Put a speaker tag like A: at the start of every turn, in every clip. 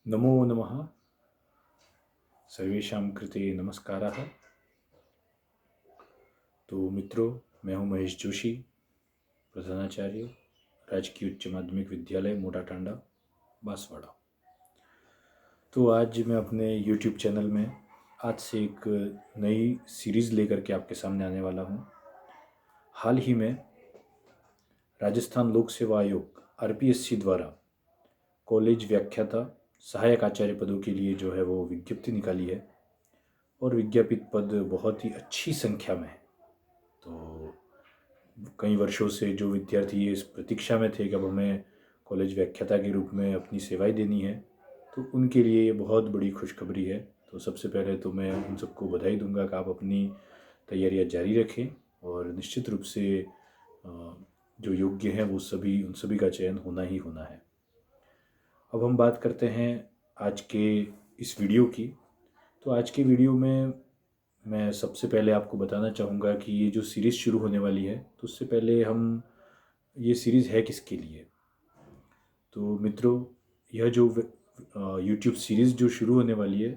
A: नमो नमः। सर्वेषां कृते नमस्कारः। तो मित्रों, मैं हूं महेश जोशी, प्रधानाचार्य, राजकीय उच्च माध्यमिक विद्यालय मोटा टांडा, बांसवाड़ा। तो आज मैं अपने YouTube चैनल में आज से एक नई सीरीज़ लेकर के आपके सामने आने वाला हूं। हाल ही में राजस्थान लोक सेवा आयोग RPSC द्वारा कॉलेज व्याख्याता सहायक आचार्य पदों के लिए जो है वो विज्ञप्ति निकाली है और विज्ञापित पद बहुत ही अच्छी संख्या में है। तो कई वर्षों से जो विद्यार्थी इस प्रतीक्षा में थे कि अब हमें कॉलेज व्याख्याता के रूप में अपनी सेवाएं देनी है, तो उनके लिए ये बहुत बड़ी खुशखबरी है। तो सबसे पहले तो मैं उन सबको बधाई दूंगा कि आप अपनी तैयारियां जारी रखें और निश्चित रूप से जो योग्य हैं वो सभी उन सभी का चयन होना ही होना है। अब हम बात करते हैं आज के इस वीडियो की। तो आज के वीडियो में मैं सबसे पहले आपको बताना चाहूँगा कि ये जो सीरीज़ शुरू होने वाली है, तो उससे पहले हम ये सीरीज़ है किसके लिए। तो मित्रों, यह जो यूट्यूब सीरीज़ जो शुरू होने वाली है,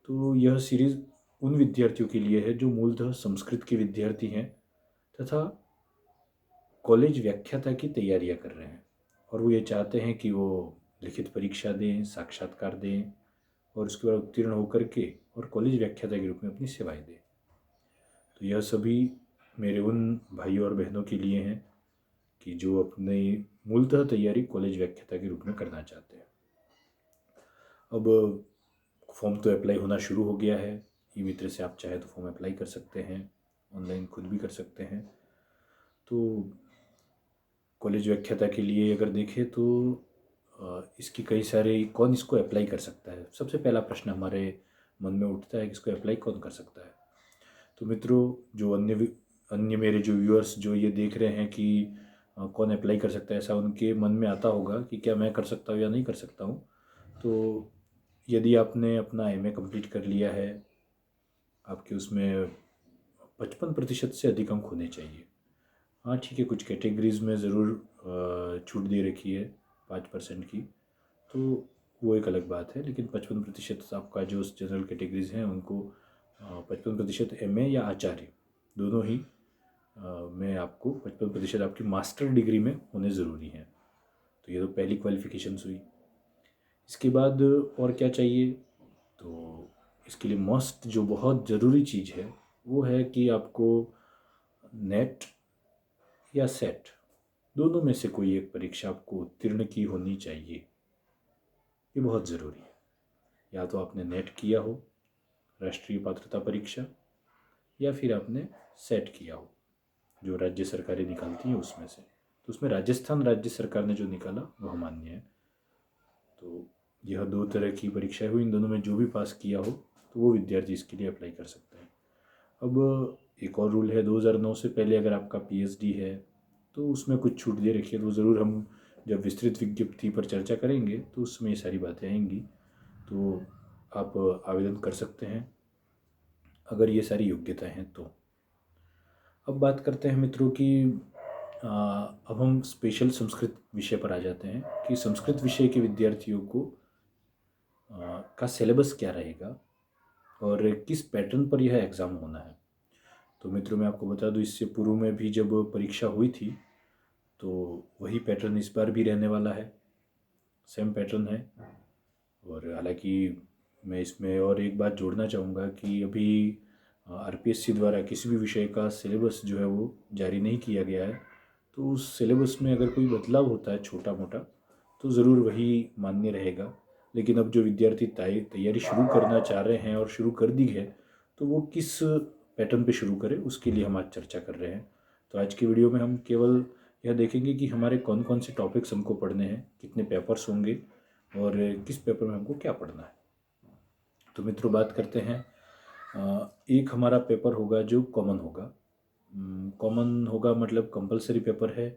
A: तो यह सीरीज़ उन विद्यार्थियों के लिए है जो मूलतः संस्कृत के विद्यार्थी हैं तथा कॉलेज व्याख्याता की तैयारियां कर रहे हैं और वो ये चाहते हैं कि वो लिखित परीक्षा दें, साक्षात्कार दें और उसके बाद उत्तीर्ण होकर के और कॉलेज व्याख्याता के रूप में अपनी सेवाएं दें। तो यह सभी मेरे उन भाइयों और बहनों के लिए हैं कि जो अपने मूलतः तैयारी कॉलेज व्याख्याता के रूप में करना चाहते हैं। अब फॉर्म तो अप्लाई होना शुरू हो गया है। ई मित्र से आप चाहे तो फॉर्म अप्लाई कर सकते हैं, ऑनलाइन खुद भी कर सकते हैं। तो कॉलेज व्याख्याता के लिए अगर देखें तो इसकी कई सारे कौन इसको अप्लाई कर सकता है, सबसे पहला प्रश्न हमारे मन में उठता है कि इसको अप्लाई कौन कर सकता है। तो मित्रों, जो अन्य मेरे जो व्यूअर्स जो ये देख रहे हैं कि कौन अप्लाई कर सकता है, ऐसा उनके मन में आता होगा कि क्या मैं कर सकता हूँ या नहीं कर सकता हूँ। तो यदि आपने अपना MA कंप्लीट कर लिया है, आपके उसमें 55% से अधिक अंक होने चाहिए। हाँ ठीक है, कुछ कैटेगरीज़ में ज़रूर छूट दे रखी है 5% की, तो वो एक अलग बात है। लेकिन 55% आपका जो जनरल कैटेगरीज़ हैं उनको 55% MA या आचार्य दोनों ही में आपको 55% आपकी मास्टर डिग्री में होने ज़रूरी हैं। तो ये तो पहली क्वालिफ़िकेशंस हुई। इसके बाद और क्या चाहिए, तो इसके लिए मस्ट जो बहुत ज़रूरी चीज़ है वो है कि आपको नेट या सेट दोनों में से कोई एक परीक्षा आपको उत्तीर्ण की होनी चाहिए। ये बहुत ज़रूरी है। या तो आपने नेट किया हो, राष्ट्रीय पात्रता परीक्षा, या फिर आपने सेट किया हो जो राज्य सरकारें निकालती हैं उसमें से। तो उसमें राजस्थान राज्य सरकार ने जो निकाला वह मान्य है। तो यह 2 तरह की परीक्षाएं हुई, इन दोनों में जो भी पास किया हो तो वो विद्यार्थी इसके लिए अप्लाई कर सकता है। अब एक और रूल है, 2009 से पहले अगर आपका PhD है तो उसमें कुछ छूट दे रखी है। तो ज़रूर हम जब विस्तृत विज्ञप्ति पर चर्चा करेंगे तो उसमें ये सारी बातें आएंगी। तो आप आवेदन कर सकते हैं अगर ये सारी योग्यताएं हैं तो। अब बात करते हैं मित्रों की अब हम स्पेशल संस्कृत विषय पर आ जाते हैं कि संस्कृत विषय के विद्यार्थियों को का सिलेबस क्या रहेगा और किस पैटर्न पर यह एग्ज़ाम होना है। तो मित्रों, मैं आपको बता दूं, इससे पूर्व में भी जब परीक्षा हुई थी तो वही पैटर्न इस बार भी रहने वाला है, सेम पैटर्न है। और हालांकि मैं इसमें और एक बात जोड़ना चाहूँगा कि अभी RPSC द्वारा किसी भी विषय का सिलेबस जो है वो जारी नहीं किया गया है। तो उस सिलेबस में अगर कोई बदलाव होता है छोटा मोटा तो ज़रूर वही मान्य रहेगा। लेकिन अब जो विद्यार्थी तैयारी शुरू करना चाह रहे हैं और शुरू कर दी है, तो वो किस पैटर्न पे शुरू करें उसके लिए हम आज चर्चा कर रहे हैं। तो आज की वीडियो में हम केवल यह देखेंगे कि हमारे कौन कौन से टॉपिक्स हमको पढ़ने हैं, कितने पेपर्स होंगे और किस पेपर में हमको क्या पढ़ना है। तो मित्रों, बात करते हैं। एक हमारा पेपर होगा जो कॉमन होगा। कॉमन होगा मतलब कंपलसरी पेपर है,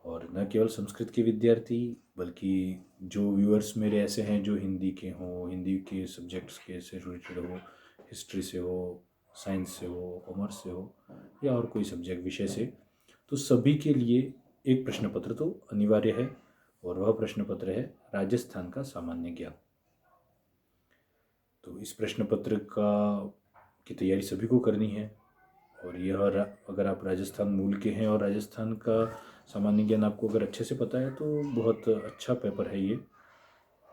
A: और न केवल संस्कृत के विद्यार्थी बल्कि जो व्यूअर्स मेरे ऐसे हैं जो हिंदी के हों, हिंदी के सब्जेक्ट्स के से रिलेटेड हो, हिस्ट्री से हो, साइंस से हो, कॉमर्स से हो या और कोई सब्जेक्ट विषय से, तो सभी के लिए एक प्रश्न पत्र तो अनिवार्य है। और वह प्रश्न पत्र है राजस्थान का सामान्य ज्ञान। तो इस प्रश्न पत्र की तैयारी सभी को करनी है। और यह अगर आप राजस्थान मूल के हैं और राजस्थान का सामान्य ज्ञान आपको अगर अच्छे से पता है तो बहुत अच्छा पेपर है ये।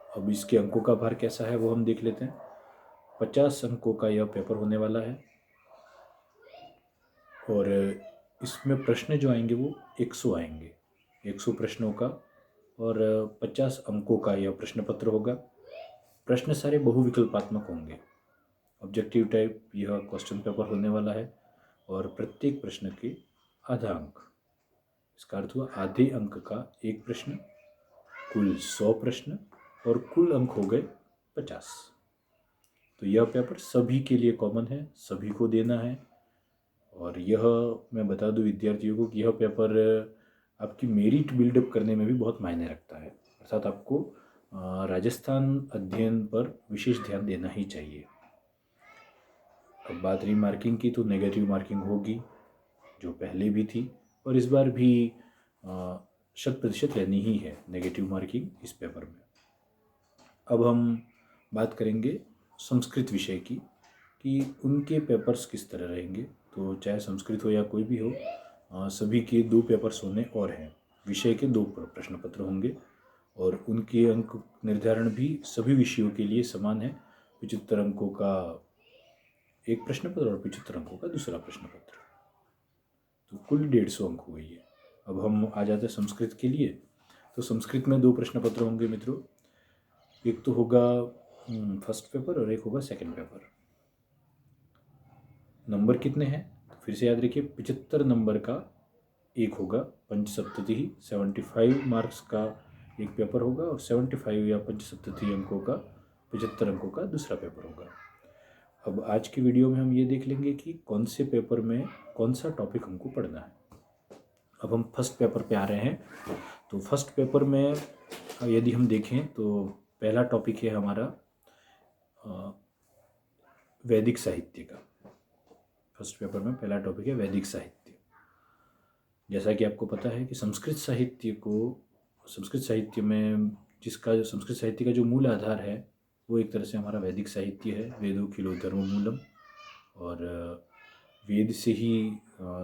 A: अब इसके अंकों का भार कैसा है वो हम देख लेते हैं। 50 अंकों का यह पेपर होने वाला है और इसमें प्रश्न जो आएंगे वो 100 आएंगे, 100 प्रश्नों का, और 50 अंकों का यह प्रश्न पत्र होगा। प्रश्न सारे बहुविकल्पात्मक होंगे। ऑब्जेक्टिव टाइप यह क्वेश्चन पेपर होने वाला है और प्रत्येक प्रश्न के आधा अंक, इसका अर्थ हुआ आधे अंक का एक प्रश्न, कुल 100 प्रश्न और कुल अंक हो गए 50। तो यह पेपर सभी के लिए कॉमन है, सभी को देना है। और यह मैं बता दूं विद्यार्थियों को कि यह पेपर आपकी मेरिट बिल्डअप करने में भी बहुत मायने रखता है। अर्थात आपको राजस्थान अध्ययन पर विशेष ध्यान देना ही चाहिए। अब बात रही मार्किंग की, तो नेगेटिव मार्किंग होगी जो पहले भी थी और इस बार भी 100% लेनी ही है नेगेटिव मार्किंग इस पेपर में। अब हम बात करेंगे संस्कृत विषय की कि उनके पेपर्स किस तरह रहेंगे। तो चाहे संस्कृत हो या कोई भी हो, सभी के 2 पेपर्स होने और हैं। विषय के 2 प्रश्न पत्र होंगे और उनके अंक निर्धारण भी सभी विषयों के लिए समान है। 75 अंकों का एक प्रश्न पत्र और 75 अंकों का दूसरा प्रश्न पत्र, तो कुल 150 अंक हुए ये। अब हम आ जाते हैं संस्कृत के लिए। तो संस्कृत में 2 प्रश्न पत्र होंगे मित्रों। एक तो होगा फर्स्ट पेपर और एक होगा सेकंड पेपर। नंबर कितने हैं तो फिर से याद रखिए, 75 नंबर का एक होगा पंचसप्तति, 75 मार्क्स का एक पेपर होगा और 75 या पंचसप्तति अंकों का 75 अंकों का दूसरा पेपर होगा। अब आज की वीडियो में हम ये देख लेंगे कि कौन से पेपर में कौन सा टॉपिक हमको पढ़ना है। अब हम फर्स्ट पेपर पे आ रहे हैं। तो फर्स्ट पेपर में यदि हम देखें तो पहला टॉपिक है हमारा वैदिक साहित्य का। फर्स्ट पेपर में पहला टॉपिक है वैदिक साहित्य। जैसा कि आपको पता है कि संस्कृत साहित्य में संस्कृत साहित्य का जो मूल आधार है वो एक तरह से हमारा वैदिक साहित्य है। वेदों खिलो धर्म मूलम, और वेद से ही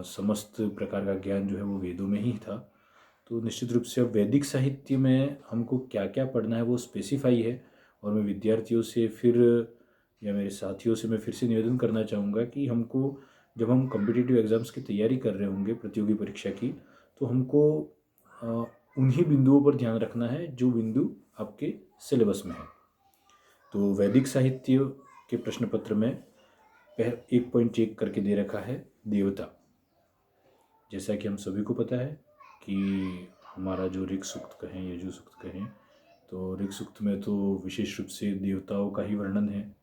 A: समस्त प्रकार का ज्ञान जो है वो वेदों में ही था। तो निश्चित रूप से अब वैदिक साहित्य में हमको क्या क्या पढ़ना है वो स्पेसिफाई है। और मैं विद्यार्थियों से फिर या मेरे साथियों से मैं फिर से निवेदन करना चाहूँगा कि हमको जब हम कॉम्पिटिटिव एग्ज़ाम्स की तैयारी कर रहे होंगे, प्रतियोगी परीक्षा की, तो हमको उन्हीं बिंदुओं पर ध्यान रखना है जो बिंदु आपके सिलेबस में है। तो वैदिक साहित्य के प्रश्न पत्र में 1.1 करके दे रखा है देवता। जैसा कि हम सभी को पता है कि हमारा जो ऋग सूक्त कहें, यजु सूक्त कहें, तो ऋग सूक्त में तो विशेष रूप से देवताओं का ही वर्णन है,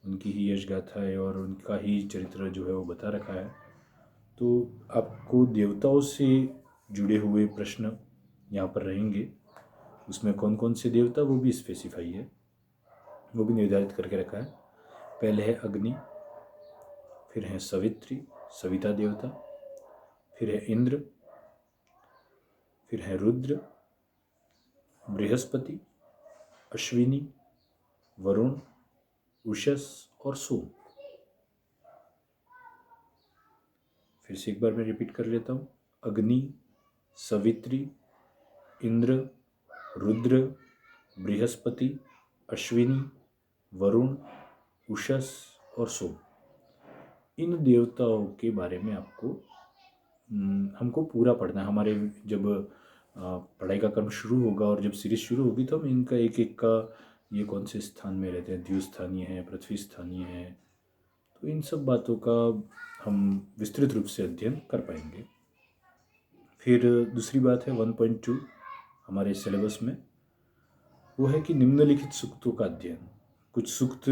A: उनकी ही यश गाथा है और उनका ही चरित्र जो है वो बता रखा है। तो आपको देवताओं से जुड़े हुए प्रश्न यहाँ पर रहेंगे। उसमें कौन कौन से देवता वो भी स्पेसिफाई है, वो भी निर्धारित करके रखा है। पहले है अग्नि, फिर है सवित्री, सविता देवता, फिर है इंद्र, फिर है रुद्र, बृहस्पति, अश्विनी, वरुण, उषस और सोम। फिर से एक बार मैं रिपीट कर लेता हूँ। अग्नि, सवित्री, इंद्र, रुद्र, बृहस्पति, अश्विनी, वरुण, उषस और सोम। इन देवताओं के बारे में हमको पूरा पढ़ना है। हमारे जब पढ़ाई का क्रम शुरू होगा और जब सीरीज शुरू होगी तो हम इनका एक एक का ये कौन से स्थान में रहते हैं, द्विस्थानीय है, पृथ्वी स्थानीय है, तो इन सब बातों का हम विस्तृत रूप से अध्ययन कर पाएंगे। फिर दूसरी बात है 1.2 हमारे सिलेबस में, वो है कि निम्नलिखित सूक्तों का अध्ययन। कुछ सूक्त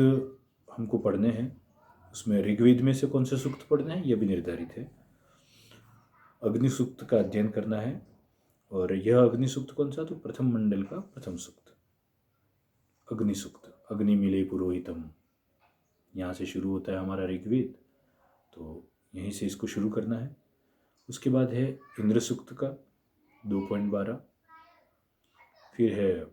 A: हमको पढ़ने हैं, उसमें ऋग्वेद में से कौन से सूक्त पढ़ने हैं यह भी निर्धारित है। अग्नि सूक्त का अध्ययन करना है, और यह अग्नि सूक्त कौन सा, तो प्रथम मंडल का प्रथम सूक्त अग्नि सूक्त। अग्नि मिले पुरोहितम, यहाँ से शुरू होता है हमारा ऋग्वेद, तो यहीं से इसको शुरू करना है। उसके बाद है इंद्र सूक्त का 2.12, फिर है